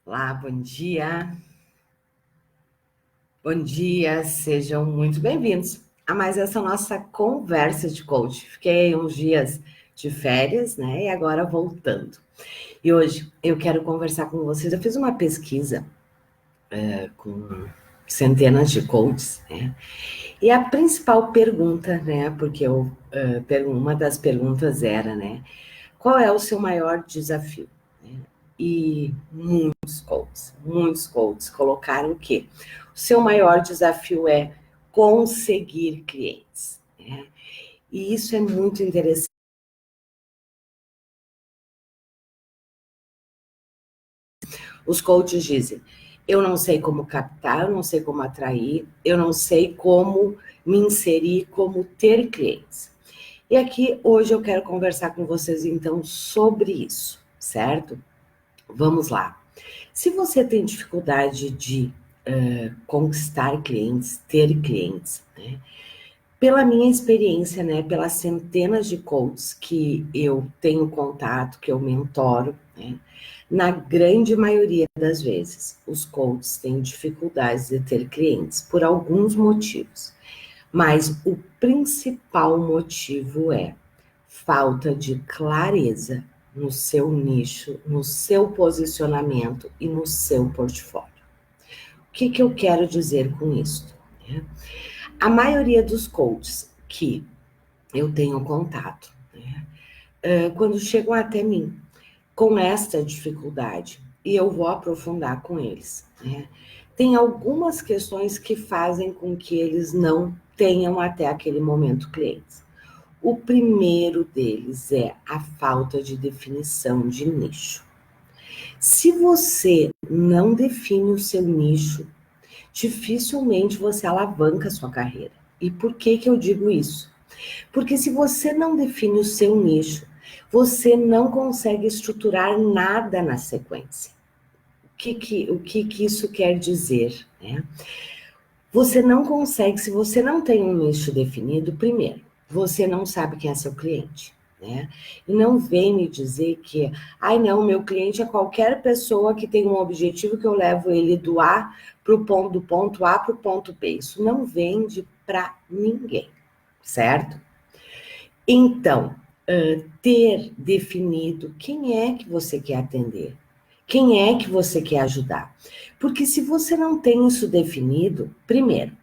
Olá, bom dia. Bom dia, sejam muito bem-vindos a mais essa nossa conversa de coach. Fiquei uns dias de férias, né? E agora voltando. E hoje eu quero conversar com vocês. Eu fiz uma pesquisa com centenas de coaches, né? E a principal pergunta, né? Porque uma das perguntas era, né? Qual é o seu maior desafio? E muitos coaches colocaram que o seu maior desafio é conseguir clientes, né? E isso é muito interessante. Os coaches dizem, eu não sei como captar, eu não sei como atrair, eu não sei como me inserir, como ter clientes. E aqui, hoje, eu quero conversar com vocês, então, sobre isso, certo? Vamos lá. Se você tem dificuldade de conquistar clientes, ter clientes, né? Pela minha experiência, né, pelas centenas de coaches que eu tenho contato, que eu mentoro, né, na grande maioria das vezes, os coaches têm dificuldades de ter clientes por alguns motivos, mas o principal motivo é falta de clareza no seu nicho, no seu posicionamento e no seu portfólio. O que eu quero dizer com isso? Né? A maioria dos coaches que eu tenho contato, né, quando chegam até mim com esta dificuldade, e eu vou aprofundar com eles, né, tem algumas questões que fazem com que eles não tenham até aquele momento clientes. O primeiro deles é a falta de definição de nicho. Se você não define o seu nicho, dificilmente você alavanca a sua carreira. E por que eu digo isso? Porque se você não define o seu nicho, você não consegue estruturar nada na sequência. O que isso quer dizer, né? Você não consegue, se você não tem um nicho definido, primeiro, você não sabe quem é seu cliente, né? E não vem me dizer que, ai não, meu cliente é qualquer pessoa que tem um objetivo que eu levo ele do ponto A para o ponto B. Isso não vende para ninguém, certo? Então, ter definido quem é que você quer atender, quem é que você quer ajudar. Porque se você não tem isso definido, primeiro,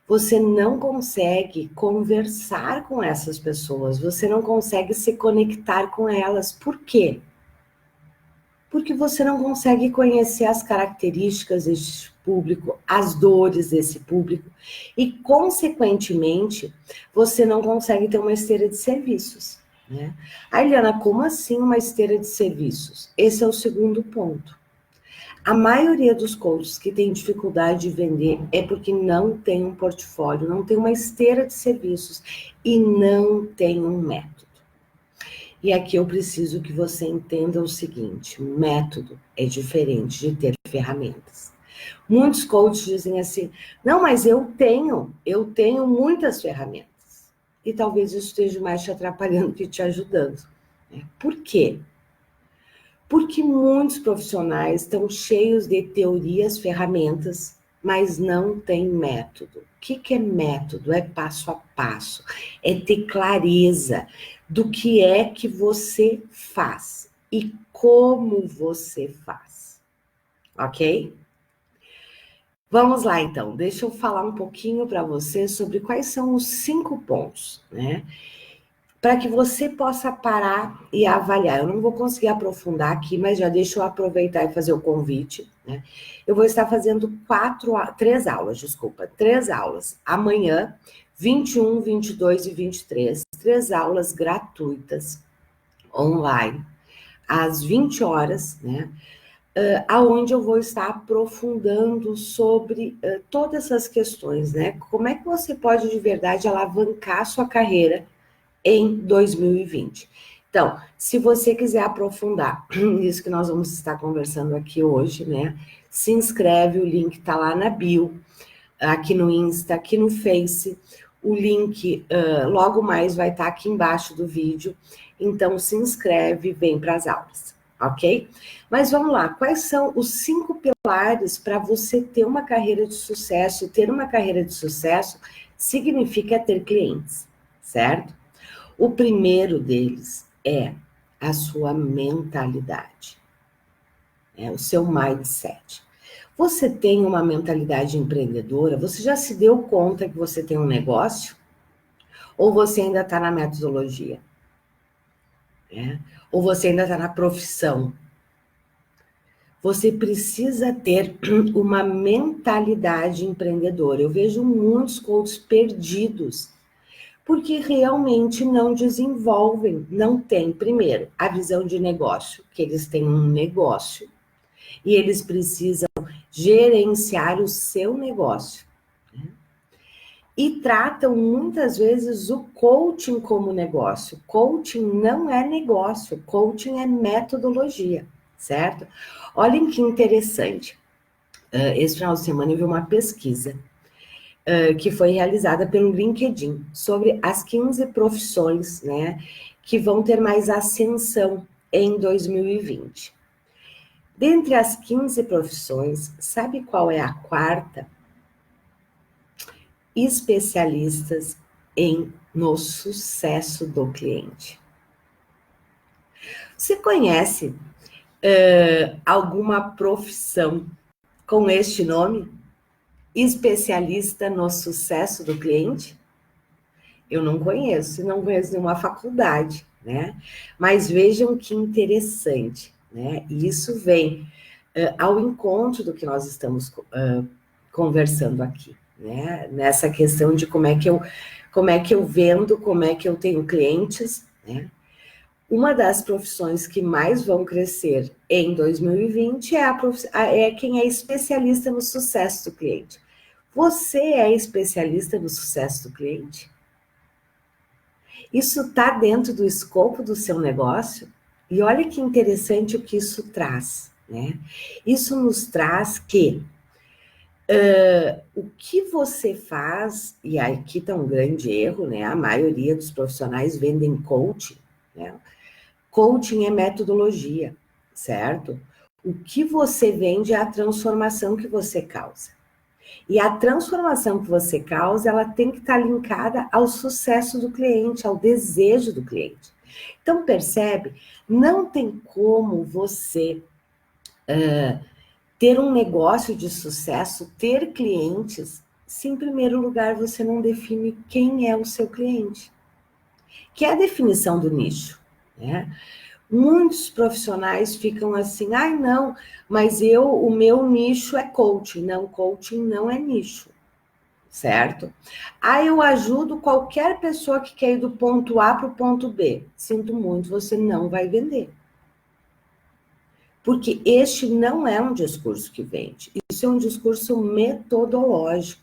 você não consegue conversar com essas pessoas, você não consegue se conectar com elas. Por quê? Porque você não consegue conhecer as características desse público, as dores desse público, e, consequentemente, você não consegue ter uma esteira de serviços, né? Ah, Eliana, como assim uma esteira de serviços? Esse é o segundo ponto. A maioria dos coaches que tem dificuldade de vender é porque não tem um portfólio, não tem uma esteira de serviços e não tem um método. E aqui eu preciso que você entenda o seguinte: método é diferente de ter ferramentas. Muitos coaches dizem assim, não, mas eu tenho muitas ferramentas. E talvez isso esteja mais te atrapalhando que te ajudando. Né? Por quê? Porque muitos profissionais estão cheios de teorias, ferramentas, mas não têm método. O que é método? É passo a passo, é ter clareza do que é que você faz e como você faz, ok? Vamos lá então, deixa eu falar um pouquinho para você sobre quais são os 5 pontos, né? Para que você possa parar e avaliar. Eu não vou conseguir aprofundar aqui, mas já deixa eu aproveitar e fazer o convite, né? Eu vou estar fazendo 3 aulas. Amanhã, 21, 22 e 23, 3 aulas gratuitas, online, às 20 horas, né? Aonde eu vou estar aprofundando sobre todas essas questões, né? Como é que você pode, de verdade, alavancar a sua carreira em 2020. Então, se você quiser aprofundar isso que nós vamos estar conversando aqui hoje, né? Se inscreve, o link está lá na bio, aqui no Insta, aqui no Face. O link logo mais vai estar aqui embaixo do vídeo. Então, se inscreve, vem para as aulas. ok? Mas vamos lá, quais são os 5 pilares para você ter uma carreira de sucesso? Ter uma carreira de sucesso significa ter clientes, certo? O primeiro deles é a sua mentalidade, o seu mindset. Você tem uma mentalidade empreendedora? Você já se deu conta que você tem um negócio? Ou você ainda está na metodologia? Ou você ainda está na profissão? Você precisa ter uma mentalidade empreendedora. Eu vejo muitos coaches perdidos, porque realmente não desenvolvem, não têm, primeiro, a visão de negócio, que eles têm um negócio, e eles precisam gerenciar o seu negócio. E tratam muitas vezes o coaching como negócio. Coaching não é negócio, coaching é metodologia, certo? Olhem que interessante. Esse final de semana eu vi uma pesquisa que foi realizada pelo LinkedIn sobre as 15 profissões, né, que vão ter mais ascensão em 2020. Dentre as 15 profissões, sabe qual é a quarta? Especialistas no sucesso do cliente. Você conhece alguma profissão com este nome? Especialista no sucesso do cliente? Eu não conheço nenhuma faculdade, né? Mas vejam que interessante, né? E isso vem ao encontro do que nós estamos conversando aqui, né? Nessa questão de como é que eu vendo, como é que eu tenho clientes, né? Uma das profissões que mais vão crescer em 2020 é quem é especialista no sucesso do cliente. Você é especialista no sucesso do cliente? Isso está dentro do escopo do seu negócio? E olha que interessante o que isso traz, né? Isso nos traz que o que você faz, e aqui está um grande erro, né? A maioria dos profissionais vendem coaching, né? Coaching é metodologia, certo? O que você vende é a transformação que você causa. E a transformação que você causa, ela tem que estar linkada ao sucesso do cliente, ao desejo do cliente. Então, percebe? Não tem como você ter um negócio de sucesso, ter clientes, se em primeiro lugar você não define quem é o seu cliente, que é a definição do nicho, né? Muitos profissionais ficam assim, ai não, mas o meu nicho é coaching. Não, coaching não é nicho, certo? Eu ajudo qualquer pessoa que quer ir do ponto A para o ponto B. Sinto muito, você não vai vender. Porque este não é um discurso que vende. Isso é um discurso metodológico.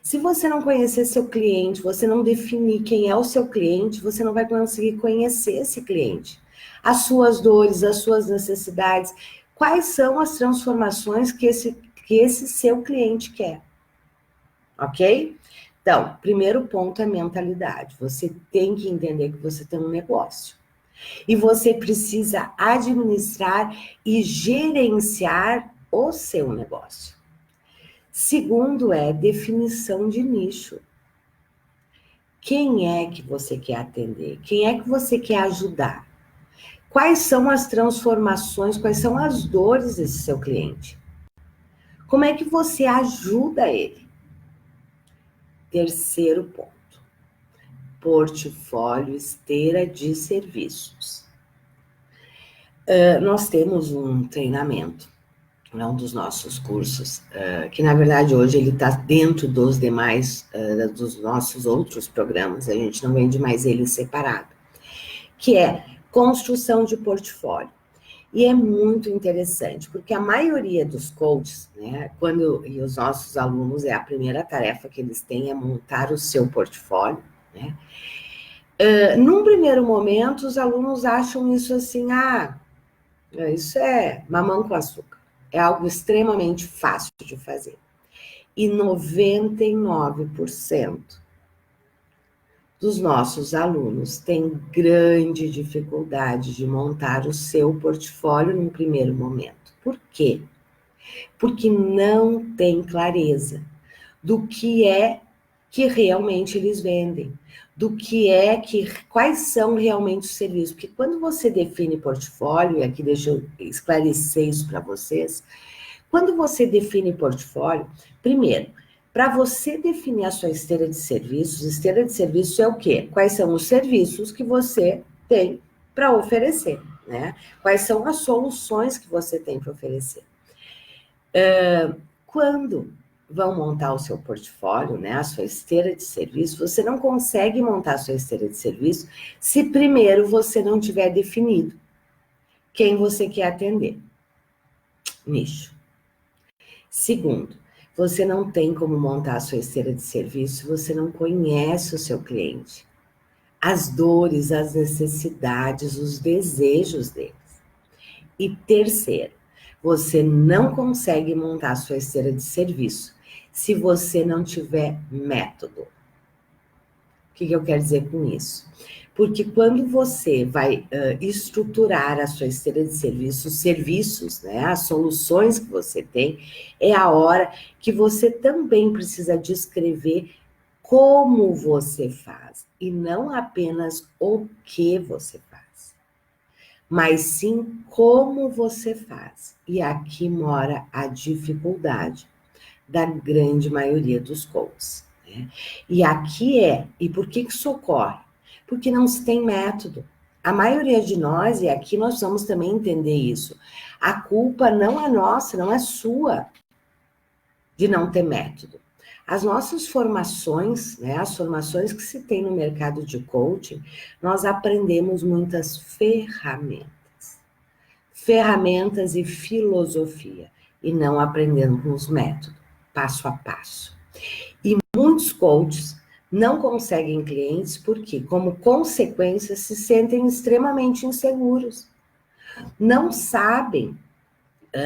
Se você não conhecer seu cliente, você não definir quem é o seu cliente, você não vai conseguir conhecer esse cliente. As suas dores, as suas necessidades, quais são as transformações que esse seu cliente quer. Ok? Então, primeiro ponto é mentalidade. Você tem que entender que você tem um negócio. E você precisa administrar e gerenciar o seu negócio. Segundo é definição de nicho. Quem é que você quer atender? Quem é que você quer ajudar? Quais são as transformações, quais são as dores desse seu cliente? Como é que você ajuda ele? Terceiro ponto, portfólio, esteira de serviços. Nós temos um treinamento, um dos nossos cursos, que na verdade hoje ele está dentro dos demais, dos nossos outros programas, a gente não vende mais ele separado, que é construção de portfólio. E é muito interessante, porque a maioria dos coaches, né, e os nossos alunos, é a primeira tarefa que eles têm é montar o seu portfólio, né? Num primeiro momento, os alunos acham isso assim, isso é mamão com açúcar. É algo extremamente fácil de fazer. E 99% dos nossos alunos têm grande dificuldade de montar o seu portfólio num primeiro momento. Por quê? Porque não tem clareza do que é que realmente eles vendem, quais são realmente os serviços. Porque quando você define portfólio, e aqui deixa eu esclarecer isso para vocês, quando você define portfólio, primeiro, para você definir a sua esteira de serviços é o quê? Quais são os serviços que você tem para oferecer, né? Quais são as soluções que você tem para oferecer. Quando vão montar o seu portfólio, né, a sua esteira de serviço, você não consegue montar a sua esteira de serviço se primeiro você não tiver definido quem você quer atender. Nicho. Segundo, você não tem como montar a sua esteira de serviço se você não conhece o seu cliente, as dores, as necessidades, os desejos deles. E terceiro, você não consegue montar a sua esteira de serviço se você não tiver método. O que eu quero dizer com isso? Porque quando você vai estruturar a sua esteira de serviços, os serviços, né, as soluções que você tem, é a hora que você também precisa descrever como você faz, e não apenas o que você faz, mas sim como você faz. E aqui mora a dificuldade da grande maioria dos coaches, né? E por que isso ocorre? Porque não se tem método. A maioria de nós, e aqui nós vamos também entender isso, a culpa não é nossa, não é sua, de não ter método. As nossas formações, né, as formações que se tem no mercado de coaching, nós aprendemos muitas ferramentas e filosofia, e não aprendemos método, passo a passo. E muitos coaches não conseguem clientes porque, como consequência, se sentem extremamente inseguros. Não sabem,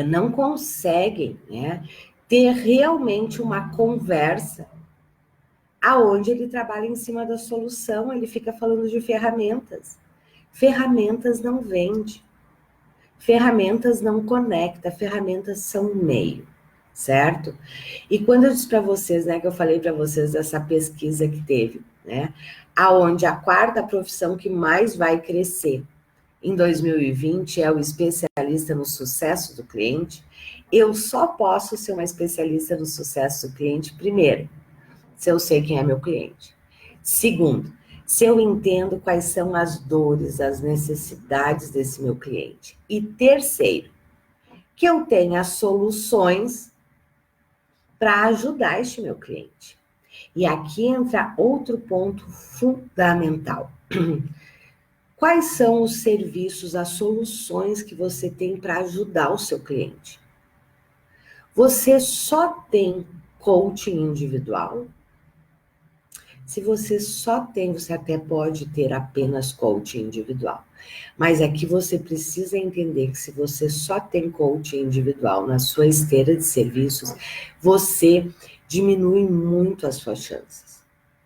não conseguem, né, ter realmente uma conversa aonde ele trabalha em cima da solução, ele fica falando de ferramentas. Ferramentas não vende. Ferramentas não conecta, ferramentas são meio, certo? E quando eu disse para vocês, né, que eu falei para vocês dessa pesquisa que teve, né, aonde a quarta profissão que mais vai crescer em 2020 é o especialista no sucesso do cliente, eu só posso ser uma especialista no sucesso do cliente, primeiro, se eu sei quem é meu cliente. Segundo, se eu entendo quais são as dores, as necessidades desse meu cliente. E terceiro, que eu tenha soluções para ajudar este meu cliente. E aqui entra outro ponto fundamental. Quais são os serviços, as soluções que você tem para ajudar o seu cliente? Você só tem coaching individual? Se você só tem, você até pode ter apenas coaching individual. Mas aqui você precisa entender que se você só tem coaching individual na sua esteira de serviços, você diminui muito as suas chances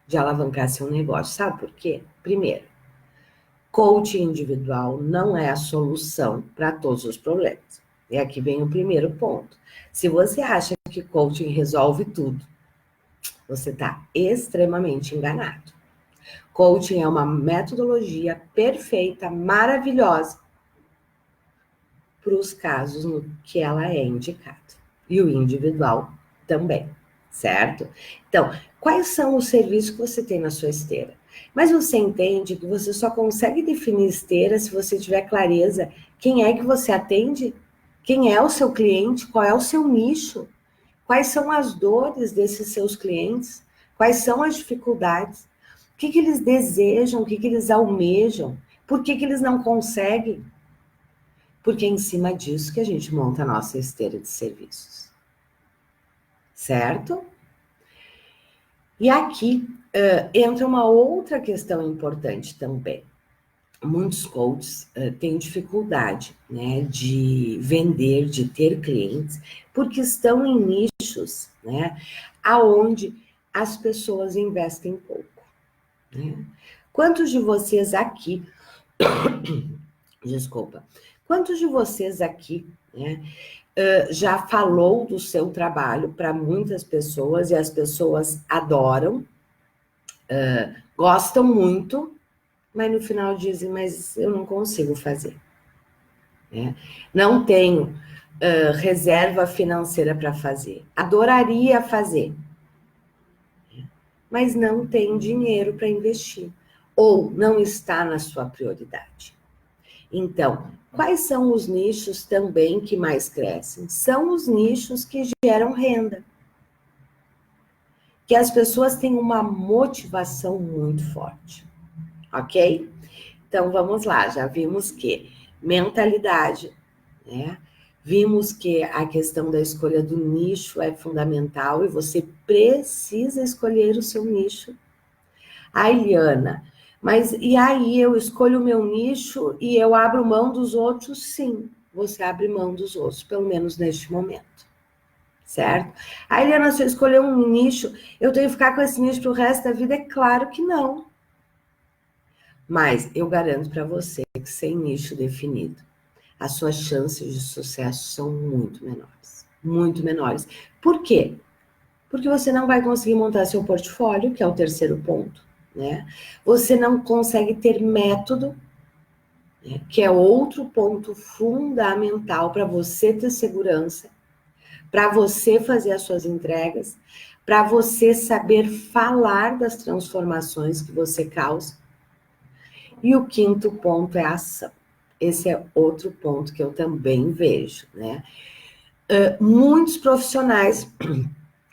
de alavancar seu negócio. Sabe por quê? Primeiro, coaching individual não é a solução para todos os problemas. E aqui vem o primeiro ponto. Se você acha que coaching resolve tudo, você está extremamente enganado. Coaching é uma metodologia perfeita, maravilhosa, para os casos no que ela é indicada. E o individual também, certo? Então, quais são os serviços que você tem na sua esteira? Mas você entende que você só consegue definir esteira se você tiver clareza quem é que você atende, quem é o seu cliente, qual é o seu nicho, quais são as dores desses seus clientes, quais são as dificuldades, o que eles desejam, o que eles almejam, por que eles não conseguem. Porque é em cima disso que a gente monta a nossa esteira de serviços. Certo? E aqui entra uma outra questão importante também. Muitos coaches têm dificuldade, né, de vender, de ter clientes, porque estão em nichos, né, aonde as pessoas investem pouco. né? Quantos de vocês aqui, desculpa, quantos de vocês aqui, né, já falou do seu trabalho para muitas pessoas e as pessoas adoram, gostam muito, mas no final dizem, mas eu não consigo fazer, né? Não tenho reserva financeira para fazer. Adoraria fazer, mas não tem dinheiro para investir. Ou não está na sua prioridade. Então, quais são os nichos também que mais crescem? São os nichos que geram renda. Que as pessoas têm uma motivação muito forte. Ok? Então, vamos lá. Já vimos que mentalidade, né? Vimos que a questão da escolha do nicho é fundamental e você precisa escolher o seu nicho. A Eliana, mas e aí eu escolho o meu nicho e eu abro mão dos outros? Sim, você abre mão dos outros, pelo menos neste momento, certo? A Eliana, se eu escolher um nicho, eu tenho que ficar com esse nicho pro resto da vida? É claro que não. Mas eu garanto para você que sem nicho definido, as suas chances de sucesso são muito menores. Muito menores. Por quê? Porque você não vai conseguir montar seu portfólio, que é o terceiro ponto, né? Você não consegue ter método, né? Que é outro ponto fundamental para você ter segurança, para você fazer as suas entregas, para você saber falar das transformações que você causa. E o quinto ponto é a ação. Esse é outro ponto que eu também vejo, né? Muitos profissionais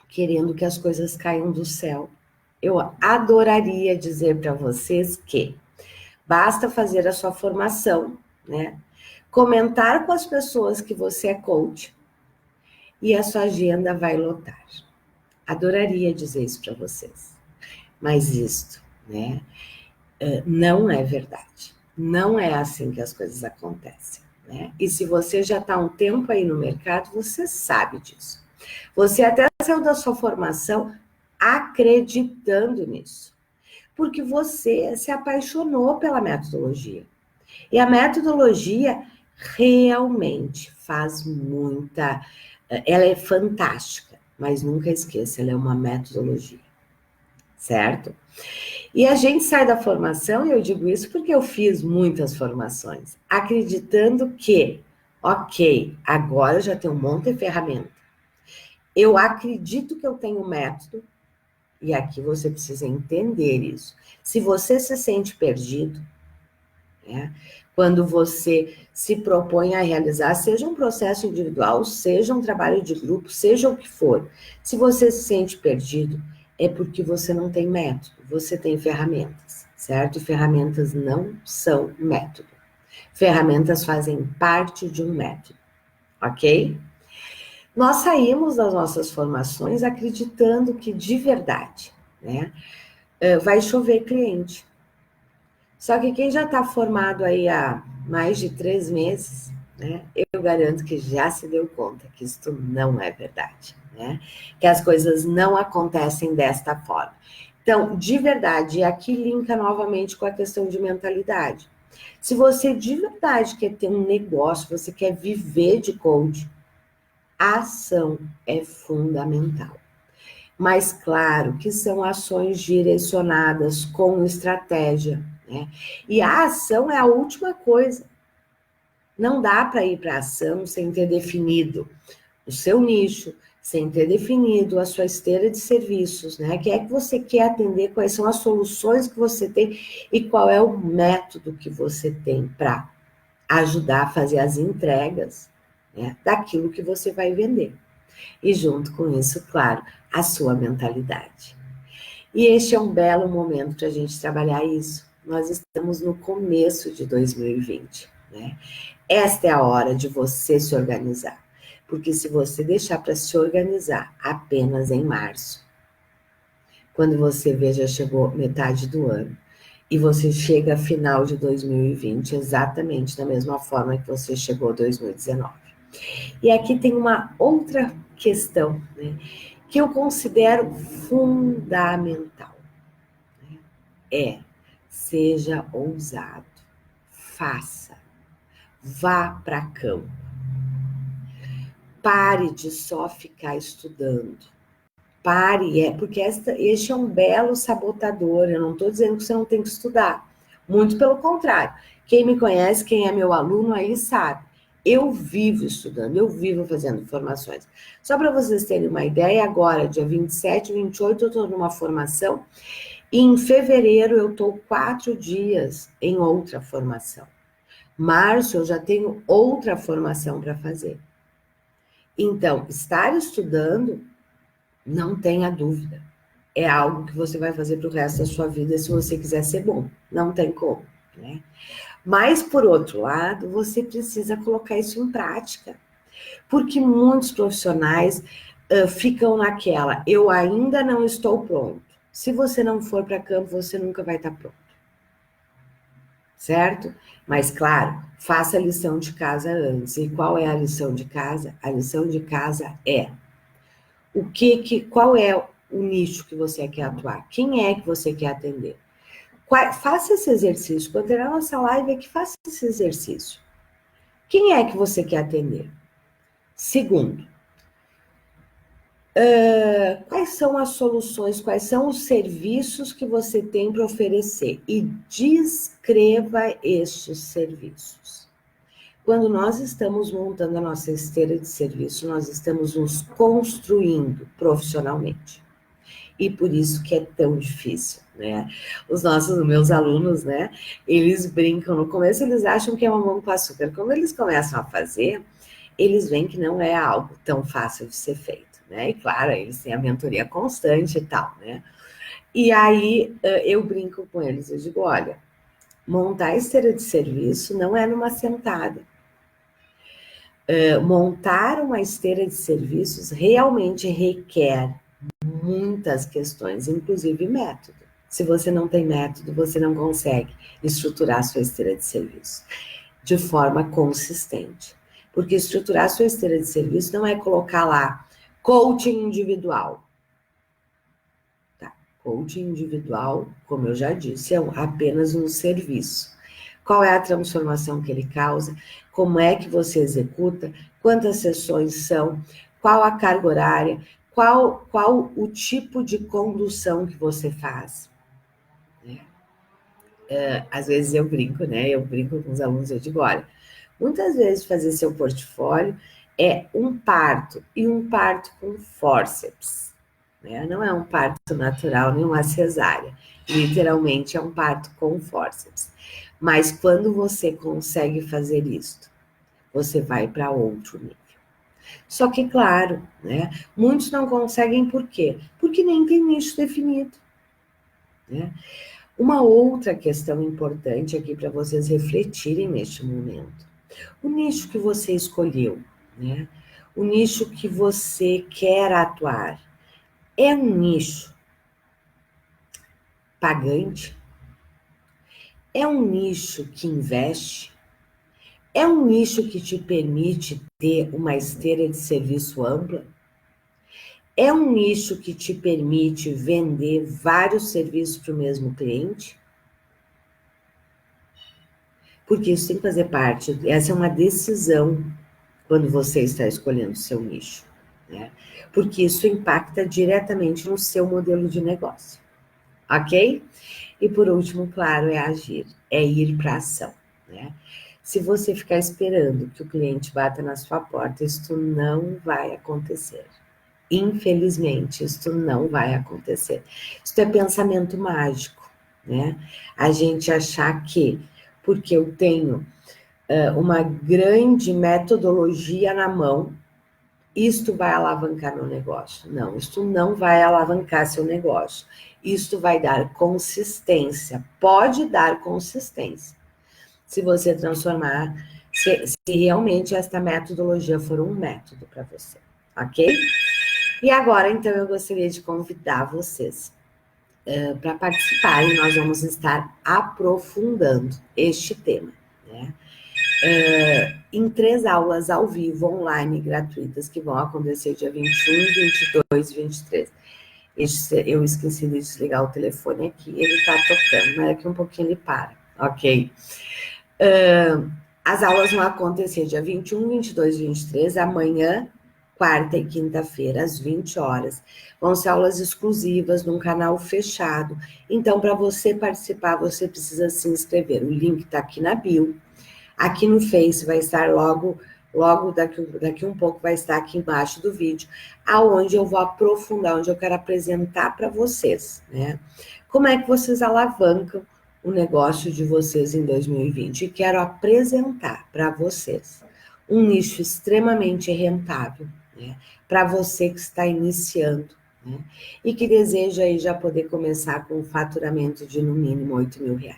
querendo que as coisas caiam do céu. Eu adoraria dizer para vocês que basta fazer a sua formação, né? Comentar com as pessoas que você é coach e a sua agenda vai lotar. Adoraria dizer isso para vocês. Mas isto, né, não é verdade. Não é assim que as coisas acontecem, né? E se você já está um tempo aí no mercado, você sabe disso. Você até saiu da sua formação acreditando nisso, porque você se apaixonou pela metodologia. E a metodologia realmente faz muita... Ela é fantástica, mas nunca esqueça, ela é uma metodologia, certo? E a gente sai da formação, e eu digo isso porque eu fiz muitas formações, acreditando que, ok, agora eu já tenho um monte de ferramenta. Eu acredito que eu tenho método, e aqui você precisa entender isso. Se você se sente perdido, né, quando você se propõe a realizar, seja um processo individual, seja um trabalho de grupo, seja o que for, se você se sente perdido, é porque você não tem método, você tem ferramentas, certo? E ferramentas não são método. Ferramentas fazem parte de um método, ok? Nós saímos das nossas formações acreditando que, de verdade, né, vai chover cliente. Só que quem já está formado aí há mais de 3 meses, né, eu garanto que já se deu conta que isso não é verdade, né? Que as coisas não acontecem desta forma. Então, de verdade, e aqui linka novamente com a questão de mentalidade. Se você de verdade quer ter um negócio, você quer viver de coaching, a ação é fundamental. Mas claro que são ações direcionadas com estratégia, né? E a ação é a última coisa. Não dá para ir para a ação sem ter definido o seu nicho, sem ter definido a sua esteira de serviços, né? O que é que você quer atender, quais são as soluções que você tem e qual é o método que você tem para ajudar a fazer as entregas, né, daquilo que você vai vender. E junto com isso, claro, a sua mentalidade. E este é um belo momento para a gente trabalhar isso. Nós estamos no começo de 2020, né? Esta é a hora de você se organizar. Porque se você deixar para se organizar apenas em março, quando você vê, já chegou metade do ano, e você chega final de 2020 exatamente da mesma forma que você chegou em 2019. E aqui tem uma outra questão, né, que eu considero fundamental. seja ousado, faça, vá para campo, pare de só ficar estudando, pare, porque este é um belo sabotador, eu não estou dizendo que você não tem que estudar, muito pelo contrário, quem me conhece, quem é meu aluno aí sabe, eu vivo estudando, eu vivo fazendo formações. Só para vocês terem uma ideia, agora, dia 27, 28, eu estou numa formação, e em fevereiro eu estou 4 dias em outra formação. Março eu já tenho outra formação para fazer. Então, estar estudando, não tenha dúvida, é algo que você vai fazer para o resto da sua vida se você quiser ser bom, não tem como, né? Mas, por outro lado, você precisa colocar isso em prática, porque muitos profissionais ficam naquela, eu ainda não estou pronto. Se você não for para campo, você nunca vai estar pronto. Certo? Mas, claro, faça a lição de casa antes. E qual é a lição de casa? A lição de casa é qual é o nicho que você quer atuar? Quem é que você quer atender? Faça esse exercício. Quando terá a nossa live aqui, faça esse exercício. Quem é que você quer atender? Segundo, quais são as soluções, quais são os serviços que você tem para oferecer? E descreva estes serviços. Quando nós estamos montando a nossa esteira de serviço, nós estamos nos construindo profissionalmente. E por isso que é tão difícil, né? Os meus alunos, né? Eles brincam, no começo eles acham que é mamão com açúcar. Quando eles começam a fazer, eles veem que não é algo tão fácil de ser feito, né? E claro, eles têm a mentoria constante e tal, né? E aí eu brinco com eles, eu digo, olha, montar a esteira de serviço não é numa sentada. Montar uma esteira de serviços realmente requer muitas questões, inclusive método. Se você não tem método, você não consegue estruturar a sua esteira de serviço de forma consistente. Porque estruturar a sua esteira de serviço não é colocar lá coaching individual. Tá? Coaching individual, como eu já disse, é apenas um serviço. Qual é a transformação que ele causa? Como é que você executa? Quantas sessões são? Qual a carga horária? Qual o tipo de condução que você faz? Às vezes eu brinco, né? Eu brinco com os alunos, eu digo, olha, muitas vezes fazer seu portfólio é um parto, e um parto com fórceps, né? Não é um parto natural, nem uma cesárea. Literalmente é um parto com fórceps. Mas quando você consegue fazer isto, você vai para outro nível. Só que, claro, né? Muitos não conseguem por quê? Porque nem tem nicho definido, né? Uma outra questão importante aqui para vocês refletirem neste momento. O nicho que você escolheu, né? O nicho que você quer atuar, é um nicho pagante? É um nicho que investe? É um nicho que te permite ter uma esteira de serviço ampla? É um nicho que te permite vender vários serviços para o mesmo cliente? Porque isso tem que fazer parte, essa é uma decisão quando você está escolhendo o seu nicho, né? Porque isso impacta diretamente no seu modelo de negócio, ok? E por último, claro, é agir, é ir para a ação, né? Se você ficar esperando que o cliente bata na sua porta, isso não vai acontecer. Infelizmente, isso não vai acontecer. Isso é pensamento mágico, né? A gente achar que, porque eu tenho uma grande metodologia na mão, isto vai alavancar meu negócio. Não, isto não vai alavancar seu negócio. Isto vai dar consistência. Pode dar consistência. Se você transformar, se realmente esta metodologia for um método para você, ok? E agora, então, eu gostaria de convidar vocês para participarem. Nós vamos estar aprofundando este tema, né? Em 3 aulas ao vivo, online, gratuitas, que vão acontecer dia 21, 22 e 23. Eu esqueci de desligar o telefone aqui, ele está tocando, mas daqui um pouquinho ele para, ok? As aulas vão acontecer dia 21, 22 e 23, amanhã, quarta e quinta-feira, às 20 horas. Vão ser aulas exclusivas num canal fechado. Então, para você participar, você precisa se inscrever. O link está aqui na bio. Aqui no Face vai estar logo daqui um pouco vai estar aqui embaixo do vídeo, aonde eu vou aprofundar, onde eu quero apresentar para vocês, né? Como é que vocês alavancam o negócio de vocês em 2020? E quero apresentar para vocês um nicho extremamente rentável, né? Para você que está iniciando, né? E que deseja aí já poder começar com um faturamento de no mínimo R$8.000,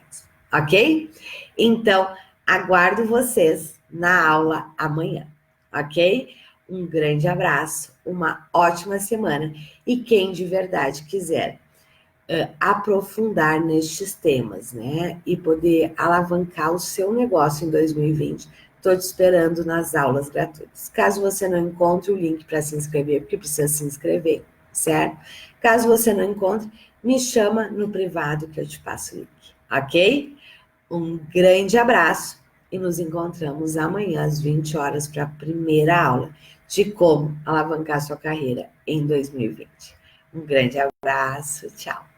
ok? Então, aguardo vocês na aula amanhã, ok? Um grande abraço, uma ótima semana. E quem de verdade quiser aprofundar nestes temas, né? E poder alavancar o seu negócio em 2020, estou te esperando nas aulas gratuitas. Caso você não encontre o link para se inscrever, porque precisa se inscrever, certo? Caso você não encontre, me chama no privado que eu te passo o link, ok? Um grande abraço e nos encontramos amanhã às 20 horas para a primeira aula de como alavancar sua carreira em 2020. Um grande abraço, tchau!